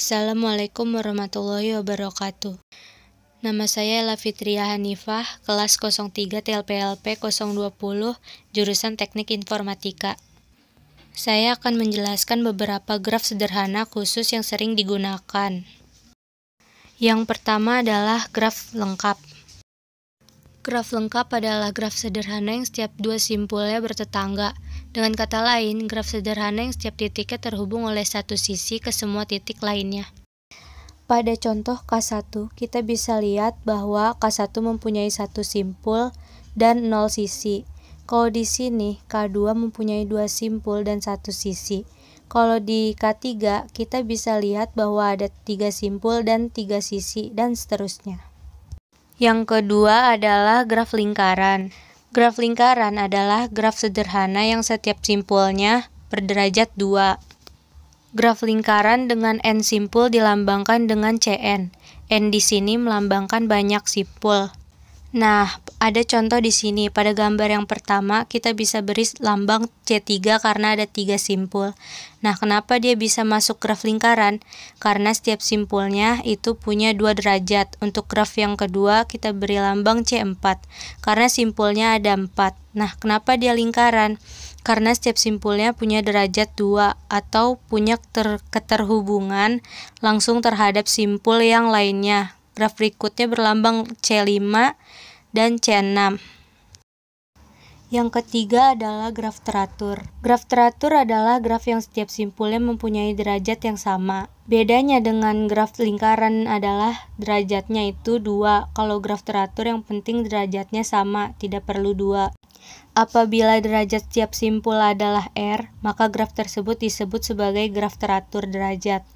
Assalamualaikum warahmatullahi wabarakatuh. Nama saya Ella Fitria Hanifah, kelas 03 TLPLP 020, jurusan Teknik Informatika. Saya akan menjelaskan beberapa graf sederhana khusus yang sering digunakan. Yang pertama adalah graf lengkap. Graf lengkap adalah graf sederhana yang setiap dua simpulnya bertetangga. Dengan kata lain, graf sederhana yang setiap titiknya terhubung oleh satu sisi ke semua titik lainnya. Pada contoh K1, kita bisa lihat bahwa K1 mempunyai satu simpul dan 0 sisi. Kalau di sini, K2 mempunyai 2 simpul dan 1 sisi. Kalau di K3, kita bisa lihat bahwa ada 3 simpul dan 3 sisi, dan seterusnya. Yang kedua adalah graf lingkaran. Graf lingkaran adalah graf sederhana yang setiap simpulnya berderajat 2. Graf lingkaran dengan N simpul dilambangkan dengan Cn. N di sini melambangkan banyak simpul. Nah, ada contoh di sini. Pada gambar yang pertama, kita bisa beri lambang C3 karena ada 3 simpul. Nah, kenapa dia bisa masuk graf lingkaran? Karena setiap simpulnya itu punya 2 derajat. Untuk graf yang kedua, kita beri lambang C4 karena simpulnya ada 4. Nah, kenapa dia lingkaran? Karena setiap simpulnya punya derajat 2 atau punya keterhubungan langsung terhadap simpul yang lainnya. Graf berikutnya berlambang C5 dan C6. Yang ketiga adalah graf teratur. Graf teratur adalah graf yang setiap simpulnya mempunyai derajat yang sama. Bedanya dengan graf lingkaran adalah derajatnya itu 2. Kalau graf teratur yang penting derajatnya sama, tidak perlu 2. Apabila derajat setiap simpul adalah R, maka graf tersebut disebut sebagai graf teratur derajat.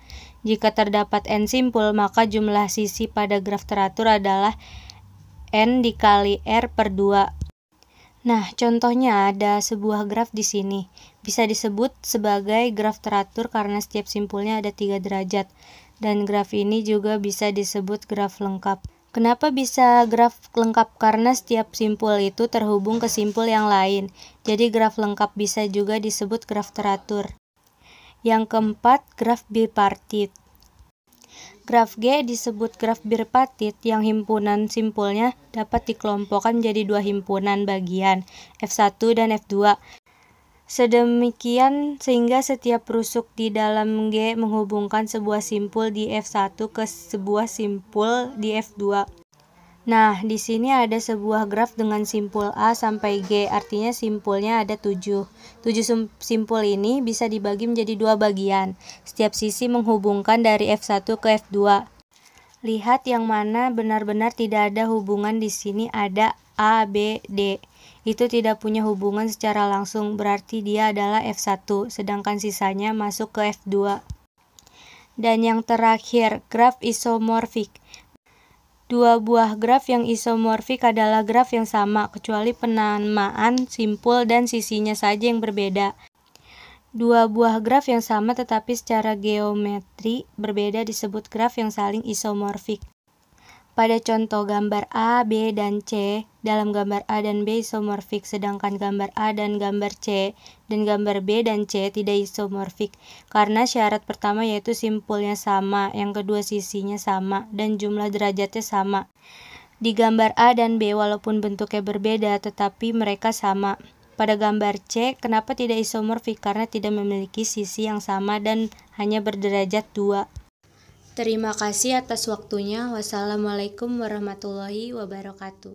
Jika terdapat N simpul, maka jumlah sisi pada graf teratur adalah N dikali R per 2. Nah, contohnya ada sebuah graf di sini. Bisa disebut sebagai graf teratur karena setiap simpulnya ada 3 derajat. Dan graf ini juga bisa disebut graf lengkap. Kenapa bisa graf lengkap? Karena setiap simpul itu terhubung ke simpul yang lain. Jadi graf lengkap bisa juga disebut graf teratur. Yang keempat, graf bipartit. Graf G disebut graf bipartit yang himpunan simpulnya dapat dikelompokkan menjadi 2 himpunan bagian, F1 dan F2. Sedemikian sehingga setiap rusuk di dalam G menghubungkan sebuah simpul di F1 ke sebuah simpul di F2. Nah, di sini ada sebuah graf dengan simpul A sampai G, artinya simpulnya ada 7. 7 simpul ini bisa dibagi menjadi 2 bagian. Setiap sisi menghubungkan dari F1 ke F2. Lihat yang mana benar-benar tidak ada hubungan di sini, ada A, B, D. Itu tidak punya hubungan secara langsung, berarti dia adalah F1, sedangkan sisanya masuk ke F2. Dan yang terakhir, graf isomorfik. 2 buah graf yang isomorfik adalah graf yang sama, kecuali penamaan simpul dan sisinya saja yang berbeda. 2 buah graf yang sama tetapi secara geometri berbeda disebut graf yang saling isomorfik. Pada contoh gambar A, B, dan C, dalam gambar A dan B isomorfik, sedangkan gambar A dan gambar C dan gambar B dan C tidak isomorfik. Karena syarat pertama yaitu simpulnya sama, yang kedua sisinya sama, dan jumlah derajatnya sama. Di gambar A dan B walaupun bentuknya berbeda, tetapi mereka sama. Pada gambar C, kenapa tidak isomorfik? Karena tidak memiliki sisi yang sama dan hanya berderajat 2. Terima kasih atas waktunya. Wassalamualaikum warahmatullahi wabarakatuh.